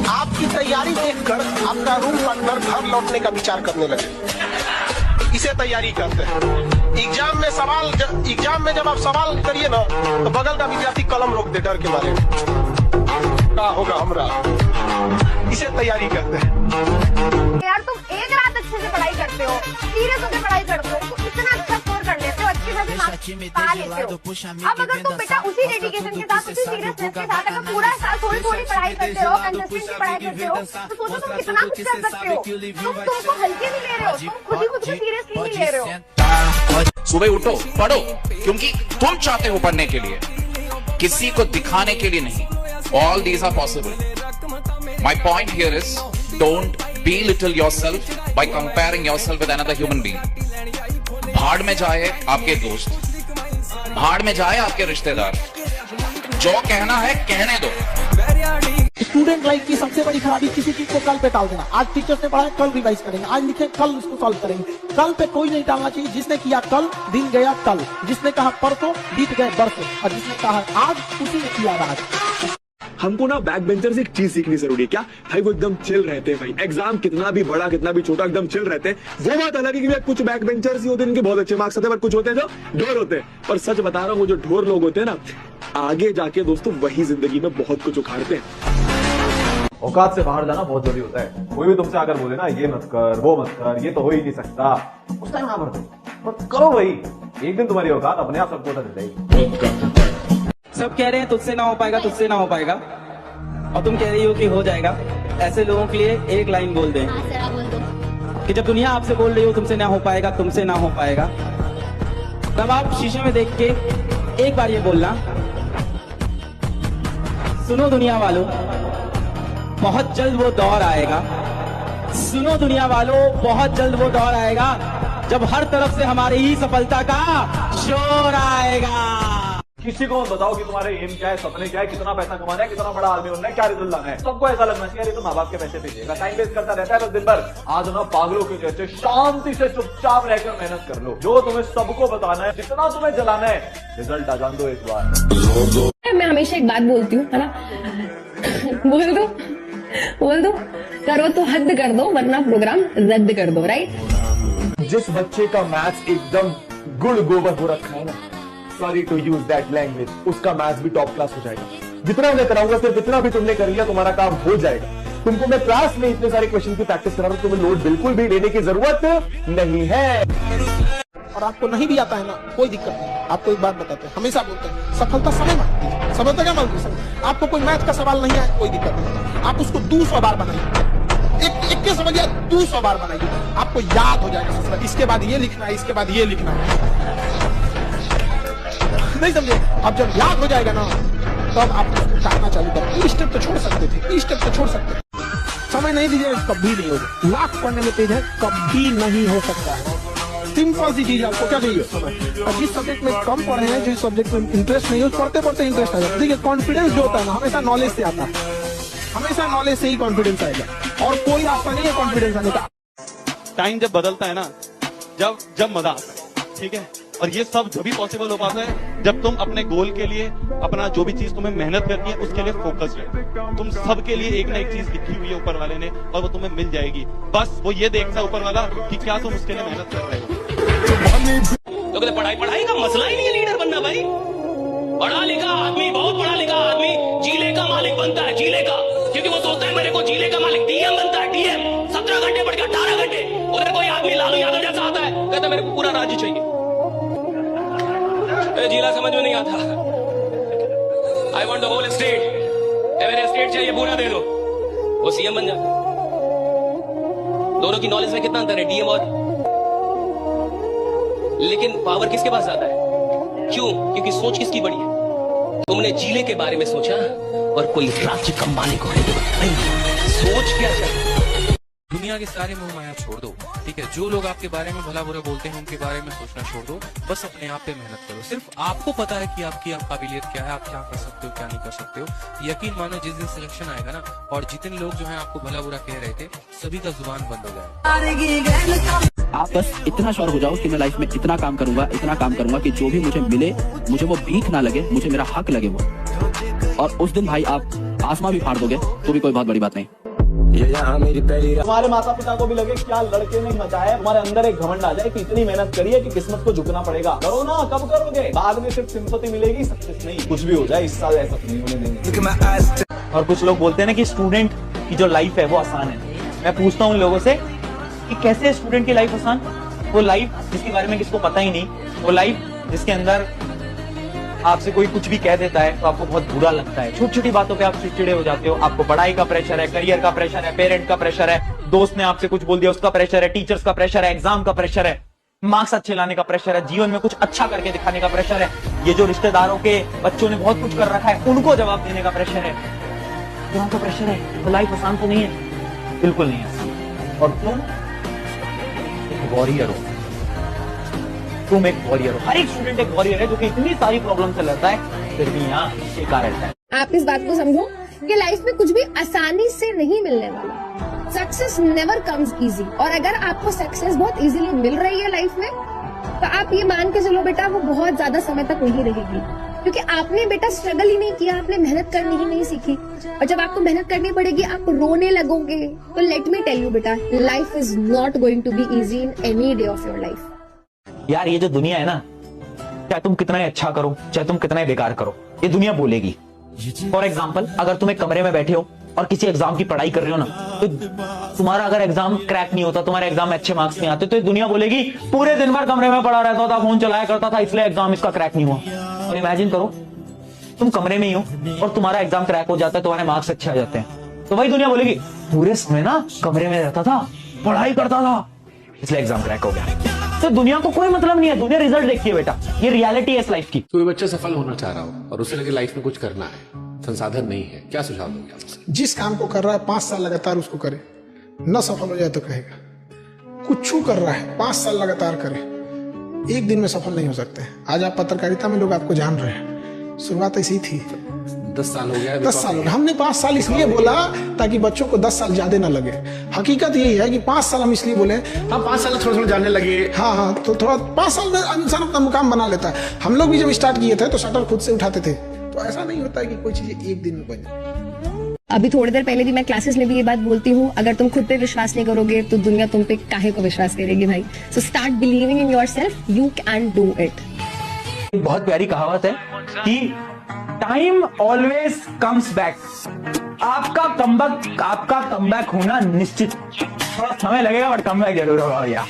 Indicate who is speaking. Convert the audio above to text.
Speaker 1: आपकी तैयारी देखकर आपका रूम पार्टनर घर लौटने का विचार करने लगे। इसे तैयारी कहते हैं। एग्जाम में जब आप सवाल करिए ना तो बगल का विद्यार्थी कलम रोक दे डर के मारे। क्या होगा हमरा, इसे तैयारी कहते हैं।
Speaker 2: यार तुम एक रात अच्छे से पढ़ाई करते हो, सीरियस होकर पढ़ाई करते हो, तो इतना अच्छा स्कोर कर लेते हो, अच्छे खासे मार्क्स पा लेते हो। अब अगर तुम बेटा उसी डेडिकेशन के साथ, उसी सीरियसनेस के साथ अगर पूरा साल थोड़ी थोड़ी पढ़ाई करते रहो, कंसिस्टेंटली पढ़ाई करते रहो, तो सोचो तुम कितना कुछ कर सकते हो। तुमको हल्के नहीं ले रहे हो, तुम खुद को सीरियसली नहीं ले रहे हो।
Speaker 3: सुबह उठो, पढ़ो, क्योंकि तुम चाहते हो पढ़ने के लिए, किसी को दिखाने के लिए नहीं। All these are possible. My point here is, don't belittle yourself by comparing yourself with another human being. भाड़ में जाए आपके दोस्त, भाड़ में जाए आपके रिश्तेदार, जो कहना है कहने दो।
Speaker 4: स्टूडेंट लाइफ की सबसे बड़ी खराबी किसी चीज को कल पे टाल देना। आज टीचर्स ने पढ़ाया, कल रिवाइज करेंगे, आज लिखे कल उसको सॉल्व करेंगे। कल पे कोई नहीं टालना चाहिए। जिसने किया कल, दिन गया कल। जिसने कहा परसों, बीत गए बरसों। और जिसने कहा आज, उसी ने किया आज।
Speaker 5: हमको ना बैक बेंचर से एक चीज सीखनी जरूरी है। क्या भाई, वो एकदम चिल रहते हैं भाई। एग्जाम कितना भी बड़ा कितना भी छोटा, एकदम चिल रहते हैं। वो बात अलग है कि कुछ बैक बेंचर्स ही होते हैं, इनके बहुत अच्छे मार्क्स आते हैं, पर कुछ होते हैं जो ढोर होते हैं। पर सच बता रहा हूँ, वो जो ढोर लोग होते हैं ना, आगे जाके दोस्तों वही जिंदगी में बहुत कुछ उखाड़ते हैं।
Speaker 6: औकात से बाहर जाना बहुत जरूरी होता है। कोई भी तुमसे आकर बोले ना ये मत कर, वो मत कर, ये तो हो ही नहीं सकता, उस टाइम ना कर दो, बस करो भाई। एक दिन तुम्हारी औकात अपने आप सबको पता चल जाएगी।
Speaker 7: सब कह रहे हैं तुझसे ना हो पाएगा, तुझसे ना हो पाएगा, और तुम कह रही हो कि हो जाएगा। ऐसे लोगों के लिए एक लाइन बोल दें कि जब दुनिया आपसे बोल रही हो तुमसे ना हो पाएगा, तुमसे ना हो पाएगा, तब आप शीशे में देख के एक बार ये बोलना, सुनो दुनिया वालों, बहुत जल्द वो दौर आएगा। सुनो दुनिया वालों, बहुत जल्द वो दौर आएगा जब हर तरफ से हमारी ही सफलता का शोर आएगा।
Speaker 6: किसी को बताओ कि तुम्हारे एम क्या है, सपने क्या है, कितना पैसा कमाना है, कितना बड़ा आदमी बनना है, क्या रिजल्ट लाना है। सबको ऐसा लगना चाहिए ये तो माँ बाप के पैसे भेजेगा, टाइम वेस्ट करता रहता है बस दिन भर। आज ना पागलों के जैसे शांति से चुपचाप रहकर मेहनत कर लो। जो तुम्हें सबको बताना है, जितना तुम्हें जलाना है, रिजल्ट आ जान दो एक बार।
Speaker 8: मैं हमेशा एक बात बोलती हूँ, है ना, बोल दो करो तो हद कर दो, वरना प्रोग्राम रद्द कर दो। राइट।
Speaker 6: जिस बच्चे का मैथ्स एकदम गुड़ गोबर हो रखा है ना, sorry to use that language, उसका मैथ्स भी टॉप क्लास हो जाएगा। जितना मैं कराऊंगा, सिर्फ जितना भी तुमने कर लिया, तुम्हारा काम हो जाएगा। तुमको मैं क्लास में इतने सारे क्वेश्चन की प्रैक्टिस करा रहा हूं, तुम्हें लोड बिल्कुल भी लेने की जरूरत नहीं है।
Speaker 4: और आपको नहीं भी आता है ना, कोई दिक्कत नहीं। आपको एक बात बताते हैं, हमेशा बोलते हैं, सफलता समय मांगती है। सफलता क्या मांगती है? आपको कोई मैथ का सवाल नहीं आया, कोई दिक्कत नहीं, आप उसको 200 बार बनाइए। एक के समझ 200 बार बनाइए, आपको याद हो जाएगा। इसके बाद ये लिखना है, इसके बाद ये लिखना है, नहीं समझे? अब जब याद हो जाएगा ना, तब आप करना चालू करें। स्टेप तो छोड़ सकते थे, स्टेप तो छोड़ सकते थे। समय नहीं दीजिए, कभी नहीं होगा। लाख पढ़ने में तेज है, कभी नहीं हो सकता है। सिंपल सी चीज, आपको क्या चाहिए? समय। और जिस सब्जेक्ट में कम पढ़े हैं, जिस सब्जेक्ट में इंटरेस्ट नहीं है, पढ़ते पढ़ते इंटरेस्ट आ जाता है। देखिए, कॉन्फिडेंस जो होता है ना, हमेशा नॉलेज से आता है। हमेशा नॉलेज से ही कॉन्फिडेंस आएगा, और कोई रास्ता नहीं है कॉन्फिडेंस आने का।
Speaker 9: टाइम जब बदलता है ना, जब मजा आता है, ठीक है। और ये सब जब भी पॉसिबल हो पाता है जब तुम अपने गोल के लिए, अपना जो भी चीज तुम्हें मेहनत करनी है उसके लिए फोकस है। तुम सबके लिए एक ना एक चीज लिखी हुई है ऊपर वाले ने, और वो तुम्हें मिल जाएगी। बस वो ये देखता है ऊपर वाला कि क्या तुम उसके लिए मेहनत कर रहे हो।
Speaker 10: तो कहते पढ़ाई का मसला ही नहीं है लीडर बनना भाई। पढ़ा लिखा आदमी, बहुत पढ़ा लिखा आदमी जिले का मालिक बनता है, जिले का, क्योंकि वो सोचता है मेरे को जिले का मालिक डीएम बनता है। डीएम 17 घंटे पढ़ के 18 घंटे। उधर कोई आदमी लालू यादव जैसा आता है, कहता मेरे को पूरा राज्य चाहिए। जिला समझ में नहीं आता। I want the whole state, मेरे स्टेट चाहिए पूरा, दे दो। वो सीएम बन जाता। दोनों की नॉलेज में कितना अंतर है, डीएम और। लेकिन पावर किसके पास ज्यादा है? क्यों? क्योंकि सोच किसकी बड़ी है। तुमने जिले के बारे में सोचा और कोई राज्य का मालिक होने के बाद नहीं। सोच क्या चाहिए?
Speaker 11: दुनिया के सारे मोह माया छोड़ दो, ठीक है। जो लोग आपके बारे में भला बुरा बोलते हैं उनके बारे में सोचना छोड़ दो। बस अपने आप पे मेहनत करो। सिर्फ आपको पता है कि आपकी काबिलियत क्या है, आप क्या कर सकते हो, क्या नहीं कर सकते हो। यकीन मानो, जिस दिन सिलेक्शन आएगा ना, और जितने लोग जो है आपको भला बुरा कह रहे थे, सभी का जुबान बंद हो जाएगा।
Speaker 12: आप बस इतना श्योर हो जाओ कि मैं लाइफ में इतना काम करूंगा कि जो भी मुझे मिले, मुझे वो भीख ना लगे, मुझे मेरा हक लगे वो। और उस दिन भाई आप आसमां भी फाड़ दोगे तो भी कोई बहुत बड़ी बात नहीं।
Speaker 6: तुम्हारे माता पिता को भी लगे क्या लड़के ने मचाया, तुम्हारे अंदर एक घमंड आ जाए कि इतनी मेहनत करी है कि किस्मत को झुकना पड़ेगा। करो ना, कब करोगे? बाद में सिर्फ सिंपैथी मिलेगी, सक्सेस नहीं। कुछ भी हो जाए इस साल ऐसा नहीं होने देंगे।
Speaker 7: और कुछ लोग बोलते हैं ना कि स्टूडेंट की जो लाइफ है वो आसान है। मैं पूछता हूँ लोगों से कि कैसे स्टूडेंट की लाइफ आसान? वो लाइफ जिसके बारे में किसको पता ही नहीं, वो लाइफ जिसके अंदर आपसे कोई कुछ भी कह देता है तो आपको बहुत बुरा लगता है, छोटी छोटी बातों पे आप चिड़चिड़े हो जाते हो। आपको पढ़ाई का प्रेशर है, करियर का प्रेशर है, पेरेंट का प्रेशर है, दोस्त ने आपसे कुछ बोल दिया उसका प्रेशर है, टीचर्स का प्रेशर है, एग्जाम का प्रेशर है, मार्क्स अच्छे लाने का प्रेशर है, जीवन में कुछ अच्छा करके दिखाने का प्रेशर है, ये जो रिश्तेदारों के बच्चों ने बहुत कुछ कर रखा है उनको जवाब देने का प्रेशर है, यहाँ का प्रेशर है। तो लाइफ आसान तो नहीं है, बिल्कुल नहीं है। और तुम एक वॉरियर हो, तुम एक वॉरियर हो। हर एक स्टूडेंट एक वॉरियर है जो कि इतनी सारी प्रॉब्लम से लड़ता है फिर भी यहाँ शिकार रहता है।
Speaker 8: आप इस बात को समझो कि लाइफ में कुछ भी आसानी से नहीं मिलने वाला। सक्सेस नेवर कम्स इजी, और अगर आपको सक्सेस बहुत इजीली मिल रही है लाइफ में तो आप ये मान के चलो बेटा वो बहुत ज्यादा समय तक नहीं रहेगी, क्योंकि आपने बेटा स्ट्रगल ही नहीं किया, आपने मेहनत करनी ही नहीं सीखी। और जब आपको मेहनत करनी पड़ेगी आप रोने लगोगे। तो लेट मी टेल यू बेटा, life is not going to be easy in any day of your life.
Speaker 7: यार ये जो दुनिया है ना, चाहे तुम कितना ही अच्छा करो चाहे तुम कितना ही बेकार करो, ये दुनिया बोलेगी। फॉर एग्जाम्पल, अगर तुम एक कमरे में बैठे हो और किसी एग्जाम की पढ़ाई कर रहे हो ना, तो तुम्हारा अगर एग्जाम क्रैक नहीं होता, तुम्हारे एग्जाम में अच्छे मार्क्स नहीं आते, तो ये दुनिया बोलेगी पूरे दिन भर कमरे में पड़ा रहता था, फोन चलाया करता था, इसलिए एग्जाम इसका क्रैक नहीं हुआ। और इमेजिन करो तुम कमरे में ही हो और तुम्हारा एग्जाम क्रैक हो जाता है, तुम्हारे मार्क्स अच्छे आ जाते हैं, तो वही दुनिया बोलेगी पूरे समय ना कमरे में रहता था, पढ़ाई करता था, इसलिए एग्जाम क्रैक हो गया। तो दुनिया को कोई मतलब नहीं है, दुनिया रिजल्ट देखती है बेटा, ये रियलिटी है इस लाइफ की।
Speaker 13: कोई बच्चा सफल होना चाह रहा हो और उसे लगे लाइफ में कुछ करना है, संसाधन नहीं है, क्या सुझाव दोगे आप?
Speaker 4: जिस काम को कर रहा है 5 साल लगातार उसको करे, न सफल हो जाए तो कहेगा। कुछ कर रहा है 5 साल लगातार करे, एक दिन में सफल नहीं हो सकते। आज आप पत्रकारिता में लोग आपको जान रहे हैं, शुरुआत ऐसी थी।
Speaker 13: 10 साल हो गया,
Speaker 4: 10 साल हो गया। हमने 5 साल इसलिए बोला ताकि बच्चों को 10 साल ज्यादा ना लगे। हकीकत यही है कि 5 साल हम इसलिए बोले,
Speaker 13: हाँ 5 साल थोड़ा थोड़ा जानने लगे।
Speaker 4: हाँ, तो थोड़ा 5 साल में इंसान अपना मुकाम बना लेता है। हम लोग भी जब स्टार्ट किए थे तो शटर खुद से उठाते थे, तो ऐसा नहीं होता है कि कोई चीज एक दिन में बने।
Speaker 8: अभी थोड़ी देर पहले भी मैं क्लासेस में भी ये बात बोलती हूँ, अगर तुम खुद पे विश्वास नहीं करोगे तो दुनिया तुम पे काहे को विश्वास करेगी भाई। So start believing in yourself, you can do it.
Speaker 7: बहुत प्यारी कहावत है कि टाइम ऑलवेज कम्स बैक। आपका कमबैक होना निश्चित, थोड़ा समय लगेगा बट कमबैक जरूर होगा भैया।